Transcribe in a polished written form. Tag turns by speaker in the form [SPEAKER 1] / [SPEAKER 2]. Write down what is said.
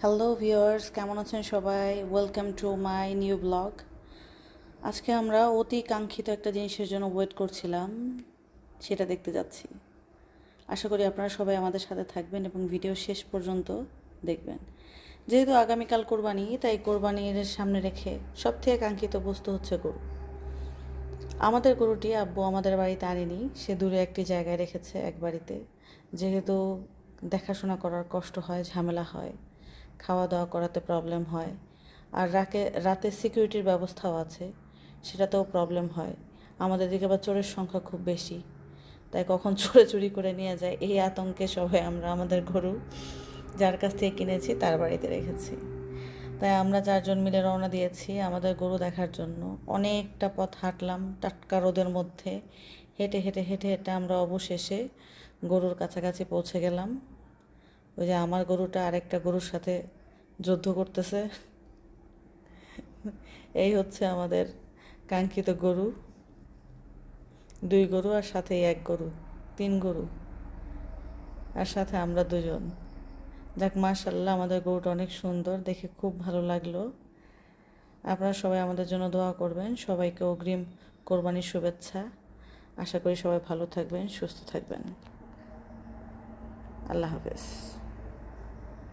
[SPEAKER 1] Hello viewers, কেমন আছেন সবাই? Welcome to my new blog. আজকে আমরা অতি কাঙ্ক্ষিত একটা জিনিসের জন্য ওয়েট করছিলাম, সেটা দেখতে যাচ্ছি। আশা করি আপনারা সবাই আমাদের সাথে থাকবেন এবং ভিডিও শেষ পর্যন্ত দেখবেন। যেহেতু আগামীকাল কোরবানি, তাই কোরবানির সামনে রেখে সবথেকে কাঙ্ক্ষিত বস্তু হচ্ছে গরু। আমাদের গরুটি আব্বু আমাদের বাড়িতে আনেনি, সে দূরে একটি জায়গায় রেখেছে এক বাড়িতে। যেহেতু দেখাশোনা করার কষ্ট হয়, ঝামেলা হয়, খাওয়া দাওয়া করাতে প্রবলেম হয়, আর রাতে সিকিউরিটির ব্যবস্থাও আছে, সেটাতেও প্রবলেম হয়। আমাদের দিকে আবার চোরের সংখ্যা খুব বেশি, তাই কখন চোরে চুরি করে নিয়ে যায় এই আতঙ্কে সবাই আমরা আমাদের গরু যার কাছ থেকে কিনেছি তার বাড়িতে রেখেছি। তাই আমরা 4 জন মিলে রওনা দিয়েছি আমাদের গরু দেখার জন্য। অনেকটা পথ হাঁটলাম টাটকা রোদের মধ্যে, হেঁটে হেঁটে হেঁটে হেঁটে আমরা অবশেষে গরুর কাছাকাছি পৌঁছে গেলাম। ওই যে আমার গরুটা আরেকটা গরুর সাথে যুদ্ধ করতেছে। এই হচ্ছে আমাদের কাঙ্ক্ষিত গরু। 2 গরু আর সাথে 1 গরু, 3 গরু, আর সাথে আমরা 2 জন। যাক, মাশাআল্লাহ, আমাদের গরুটা অনেক সুন্দর, দেখে খুব ভালো লাগলো। আপনারা সবাই আমাদের জন্য দোয়া করবেন। সবাইকে অগ্রিম কোরবানির শুভেচ্ছা। আশা করি সবাই ভালো থাকবেন, সুস্থ থাকবেন। আল্লাহ হাফেজ।